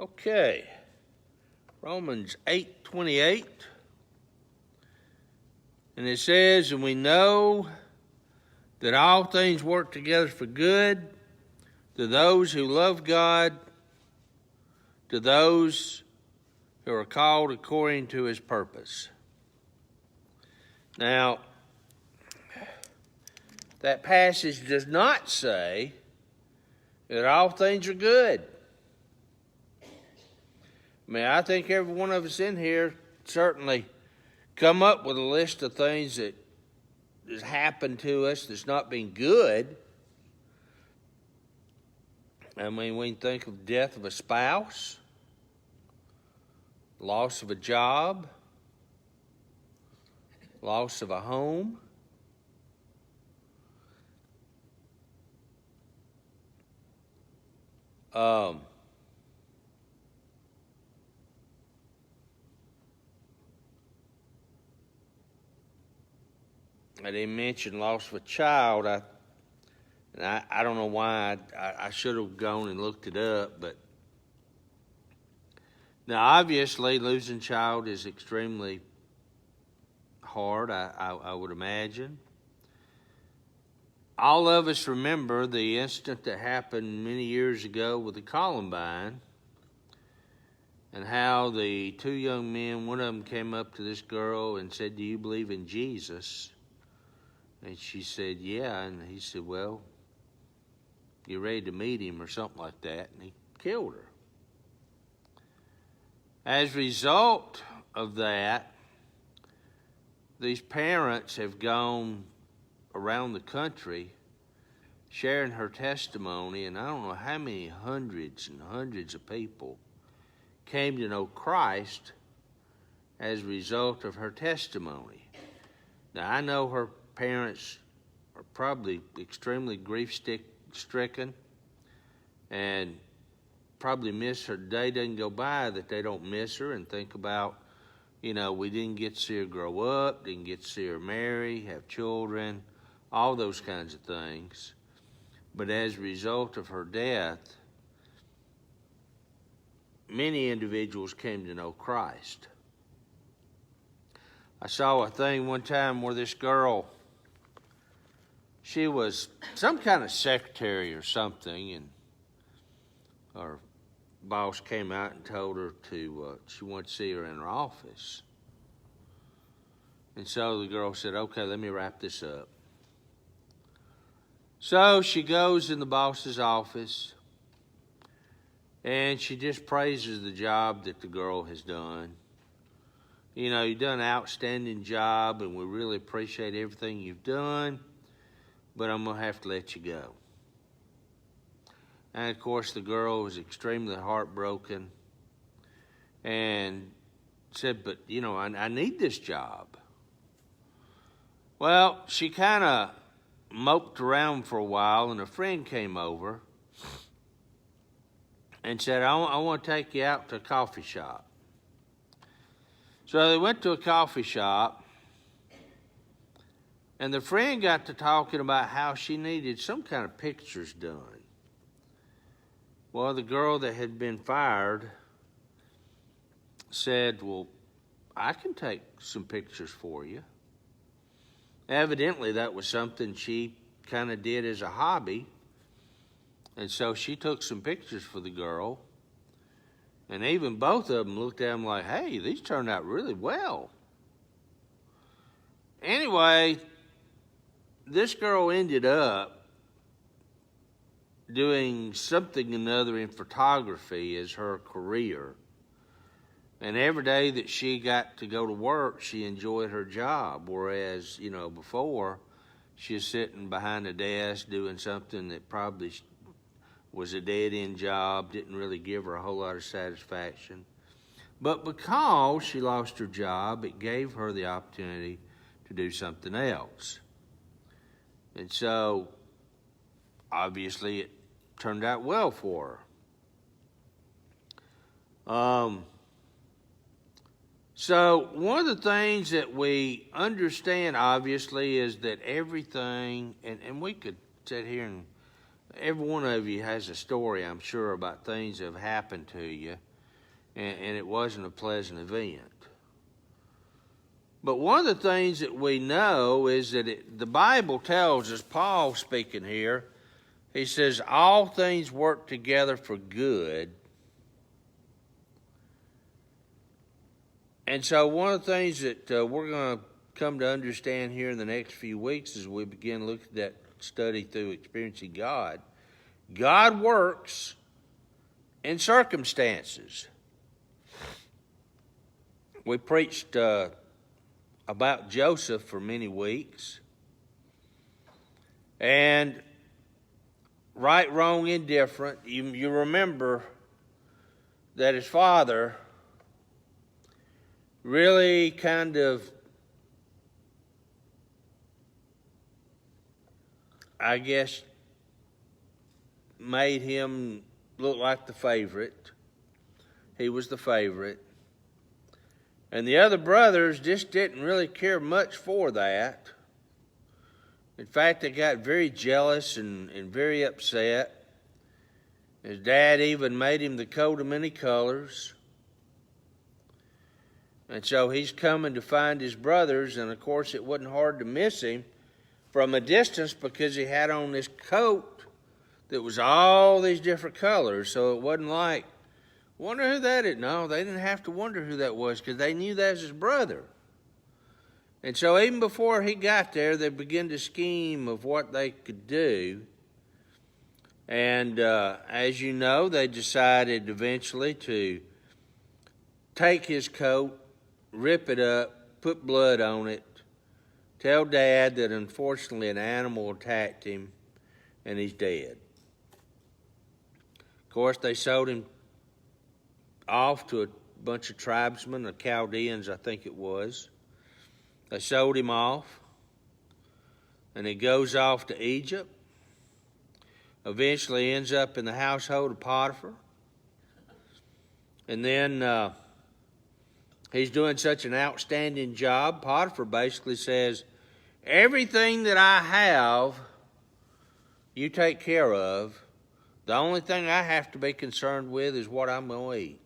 Okay, Romans 8:28, and it says, and we know that all things work together for good to those who love God, to those who are called according to his purpose. Now, that passage does not say that all things are good. I mean, I think every one of us in here certainly come up with a list of things that has happened to us that's not been good. I mean, we can think of the death of a spouse, loss of a job, loss of a home. I didn't mention loss of a child. I don't know why. I should have gone and looked it up, but now obviously losing a child is extremely hard, I would imagine. All of us remember the incident that happened many years ago with the Columbine, and how the two young men, one of them came up to this girl and said, "Do you believe in Jesus?" And she said, "Yeah." And he said, "Well, you ready to meet him," or something like that, and he killed her. As a result of that, these parents have gone around the country sharing her testimony, and I don't know how many hundreds and hundreds of people came to know Christ as a result of her testimony. Now, I know her parents are probably extremely grief-stricken and probably miss her. Day doesn't go by that they don't miss her and think about, we didn't get to see her grow up, didn't get to see her marry, have children, all those kinds of things. But as a result of her death, many individuals came to know Christ. I saw a thing one time where this girl, she was some kind of secretary or something, and her boss came out and told her she wanted to see her in her office. And so the girl said, "Okay, let me wrap this up." So she goes in the boss's office, and she just praises the job that the girl has done. You've done an outstanding job, and we really appreciate everything you've done, but I'm going to have to let you go. And, of course, the girl was extremely heartbroken and said, "But, I need this job." Well, she kind of moped around for a while, and a friend came over and said, I want to take you out to a coffee shop. So they went to a coffee shop, and the friend got to talking about how she needed some kind of pictures done. Well, the girl that had been fired said, "Well, I can take some pictures for you." Evidently, that was something she kind of did as a hobby. And so she took some pictures for the girl. And even both of them looked at them like, "Hey, these turned out really well." Anyway, this girl ended up doing something or another in photography as her career. And every day that she got to go to work, she enjoyed her job. Whereas, before, she was sitting behind a desk doing something that probably was a dead-end job, didn't really give her a whole lot of satisfaction. But because she lost her job, it gave her the opportunity to do something else. And so, obviously, it turned out well for her. So one of the things that we understand, obviously, is that everything, and we could sit here and every one of you has a story, I'm sure, about things that have happened to you. and it wasn't a pleasant event. But one of the things that we know is that the Bible tells us, Paul speaking here, he says, all things work together for good. And so one of the things that we're going to come to understand here in the next few weeks as we begin looking at that study through experiencing God, God works in circumstances. We preached about Joseph for many weeks. And right, wrong, indifferent, you remember that his father really kind of, I guess, made him look like the favorite. He was the favorite. And the other brothers just didn't really care much for that. In fact, they got very jealous and very upset. His dad even made him the coat of many colors. And so he's coming to find his brothers, and of course it wasn't hard to miss him from a distance because he had on this coat that was all these different colors. So it wasn't like, wonder who that is. No, they didn't have to wonder who that was because they knew that was his brother. And so even before he got there, they began to scheme of what they could do. And as you know, they decided eventually to take his coat, rip it up, put blood on it, tell Dad that unfortunately an animal attacked him and he's dead. Of course, they sold him off to a bunch of tribesmen, the Chaldeans, I think it was. They sold him off, and he goes off to Egypt. Eventually ends up in the household of Potiphar. And then he's doing such an outstanding job. Potiphar basically says, everything that I have, you take care of. The only thing I have to be concerned with is what I'm going to eat.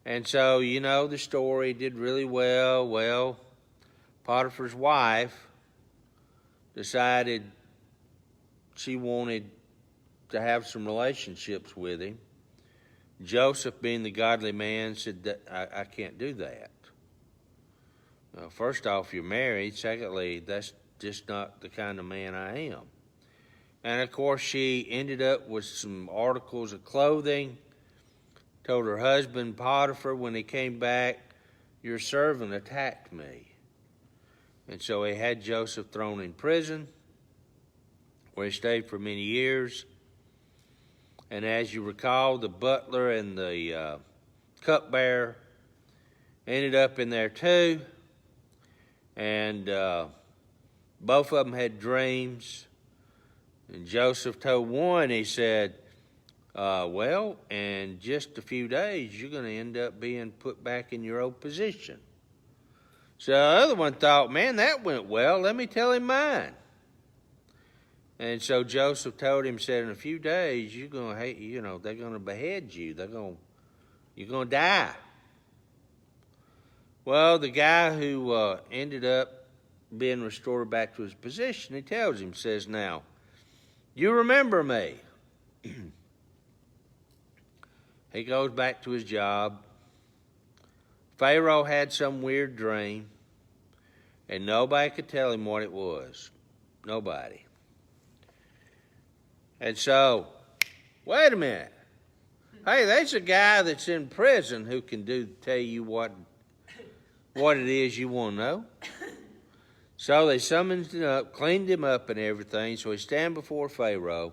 And so, you know, the story did really well. Well, Potiphar's wife decided she wanted to have some relationships with him. Joseph, being the godly man, said that I can't do that. First off, you're married. Secondly, that's just not the kind of man I am. And of course, she ended up with some articles of clothing, told her husband Potiphar when he came back, your servant attacked me. And so he had Joseph thrown in prison, where he stayed for many years. And as you recall, the butler and the cupbearer ended up in there too. And both of them had dreams. And Joseph told one, he said, well, in just a few days, you're going to end up being put back in your old position. So the other one thought, man, that went well. Let me tell him mine. And so Joseph told him, said, in a few days, you're going to hate, you know, they're going to behead you. You're going to die. Well, the guy who ended up being restored back to his position, he tells him, says, now, you remember me. He goes back to his job. Pharaoh had some weird dream, and nobody could tell him what it was. Nobody. And so, wait a minute. Hey, there's a guy that's in prison who can tell you what it is you want to know. So they summoned him up, cleaned him up and everything. So he stands before Pharaoh,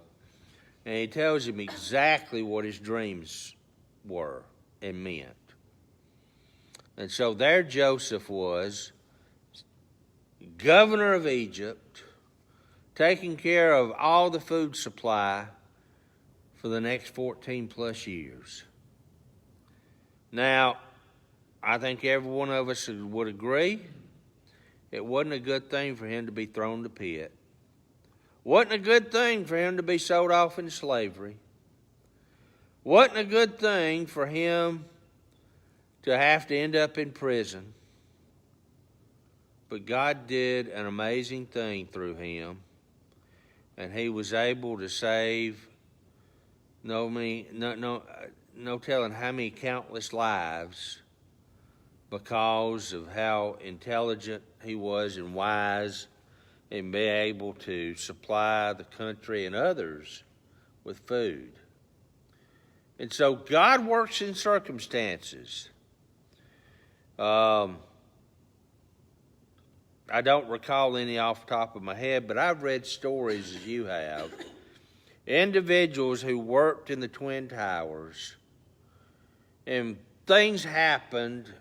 and he tells him exactly what his dreams were and meant. And so there Joseph was, governor of Egypt, taking care of all the food supply for the next 14 plus years. Now, I think every one of us would agree it wasn't a good thing for him to be thrown to pit. Wasn't a good thing for him to be sold off into slavery. Wasn't a good thing for him to have to end up in prison. But God did an amazing thing through him, and he was able to save no telling how many countless lives because of how intelligent he was and wise, and be able to supply the country and others with food. And so God works in circumstances. I don't recall any off the top of my head, but I've read stories, as you have, individuals who worked in the Twin Towers, and things happened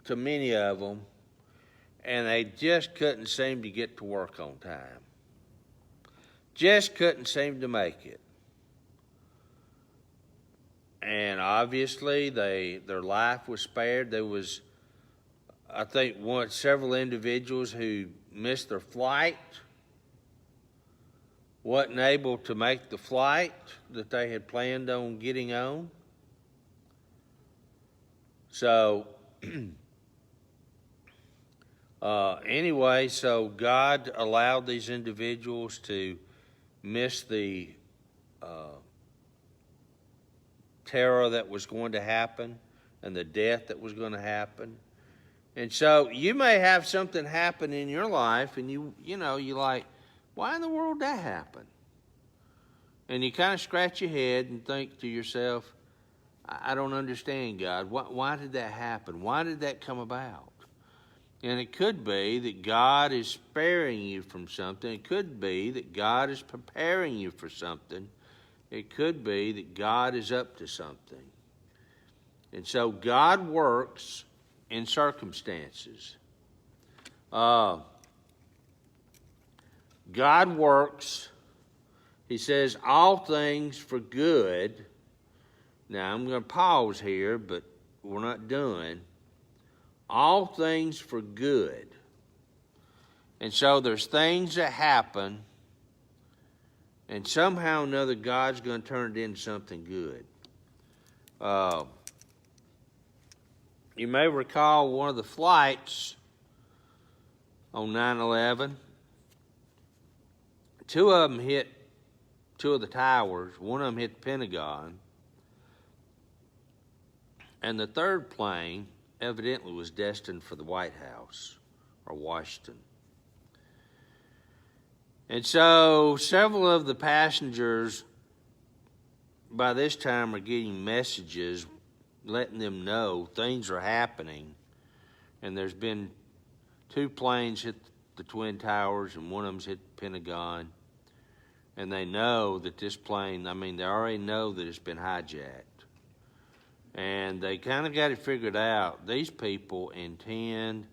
to many of them, and they just couldn't seem to get to work on time. Just couldn't seem to make it. And obviously, their life was spared. There was, I think, several individuals who missed their flight, wasn't able to make the flight that they had planned on getting on. So, anyway, so God allowed these individuals to miss the terror that was going to happen and the death that was going to happen. And so you may have something happen in your life, and you're like, why in the world did that happen? And you kind of scratch your head and think to yourself, I don't understand, God. Why did that happen? Why did that come about? And it could be that God is sparing you from something. It could be that God is preparing you for something. It could be that God is up to something. And so God works in circumstances. God works, he says, all things for good. Now, I'm going to pause here, but we're not done. All things for good. And so there's things that happen, and somehow or another, God's going to turn it into something good. You may recall one of the flights on 9/11. Two of them hit two of the towers. One of them hit the Pentagon. And the third plane evidently was destined for the White House or Washington. And so several of the passengers by this time are getting messages letting them know things are happening. And there's been two planes hit the Twin Towers and one of them's hit the Pentagon. And they know that this plane, they already know that it's been hijacked. And they kind of got it figured out. These people intend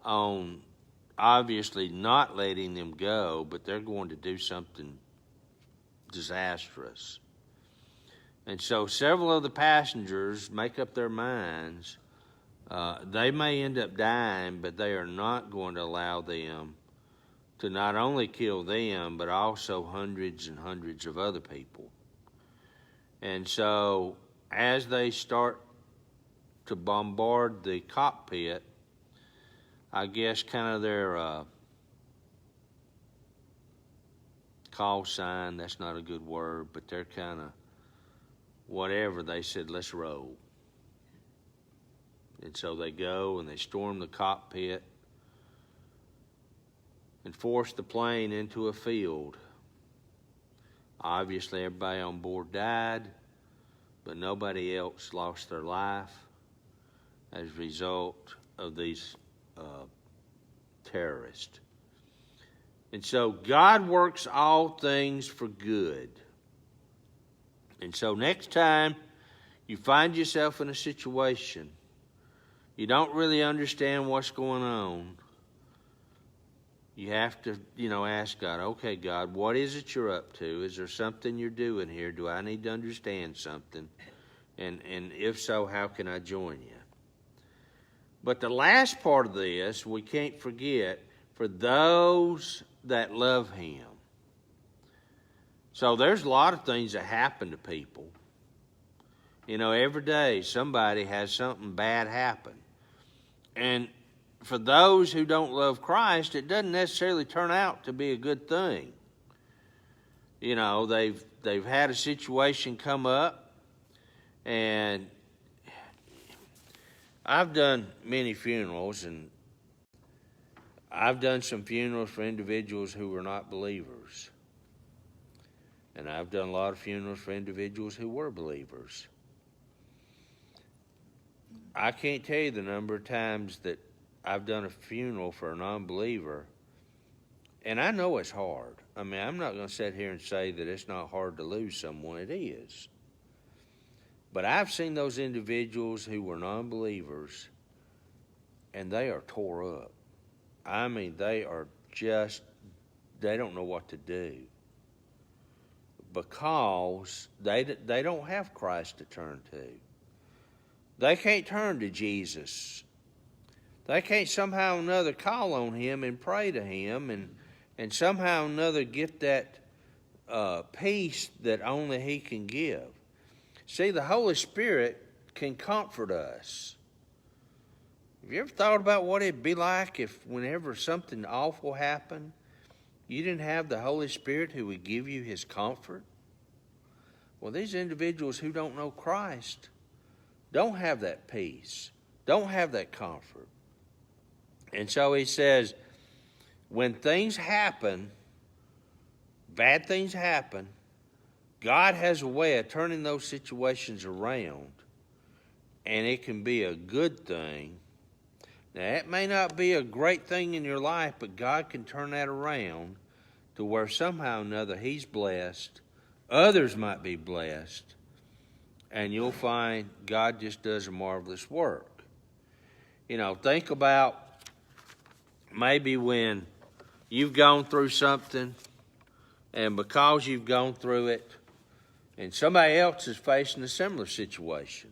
on obviously not letting them go, but they're going to do something disastrous. And so several of the passengers make up their minds. They may end up dying, but they are not going to allow them to not only kill them, but also hundreds and hundreds of other people. And so as they start to bombard the cockpit, I guess kind of their call sign, that's not a good word, but they're kind of whatever, they said, let's roll. And so they go and they storm the cockpit and force the plane into a field. Obviously, everybody on board died, but nobody else lost their life as a result of these terrorists. And so God works all things for good. And so next time you find yourself in a situation, you don't really understand what's going on, you have to, ask God, okay, God, what is it you're up to? Is there something you're doing here? Do I need to understand something? And if so, how can I join you? But the last part of this, we can't forget, for those that love him. So there's a lot of things that happen to people. You know, every day somebody has something bad happen. And for those who don't love Christ, it doesn't necessarily turn out to be a good thing. You know, they've had a situation come up, and I've done many funerals, and I've done some funerals for individuals who were not believers. And I've done a lot of funerals for individuals who were believers. I can't tell you the number of times that I've done a funeral for a non-believer, and I know it's hard. I mean, I'm not going to sit here and say that it's not hard to lose someone. It is. But I've seen those individuals who were non-believers, and they are tore up. I mean, they don't know what to do because they don't have Christ to turn to. They can't turn to Jesus. They can't somehow or another call on Him and pray to Him and somehow or another get that peace that only He can give. See, the Holy Spirit can comfort us. Have you ever thought about what it'd be like if whenever something awful happened, you didn't have the Holy Spirit who would give you His comfort? Well, these individuals who don't know Christ don't have that peace, don't have that comfort. And so he says, when things happen, bad things happen, God has a way of turning those situations around, and it can be a good thing. Now, it may not be a great thing in your life, but God can turn that around to where somehow or another He's blessed, others might be blessed, and you'll find God just does a marvelous work. You know, think about maybe when you've gone through something, and because you've gone through it, and somebody else is facing a similar situation.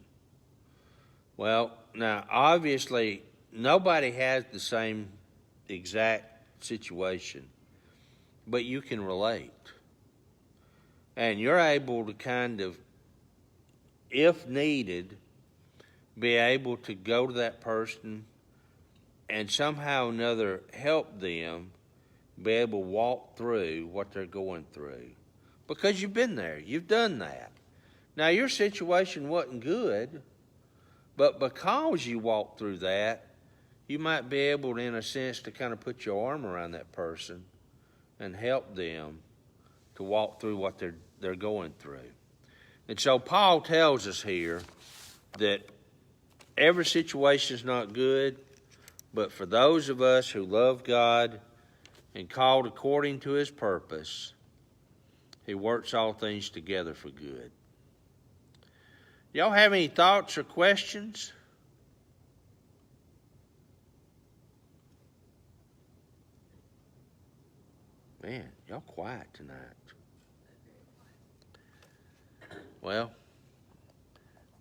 Well, now, obviously, nobody has the same exact situation, but you can relate. And you're able to kind of, if needed, be able to go to that person and somehow or another help them be able to walk through what they're going through. Because you've been there. You've done that. Now, your situation wasn't good, but because you walked through that, you might be able, in a sense, to kind of put your arm around that person and help them to walk through what they're going through. And so Paul tells us here that every situation is not good, but for those of us who love God and called according to His purpose, He works all things together for good. Y'all have any thoughts or questions? Man, y'all quiet tonight. Well,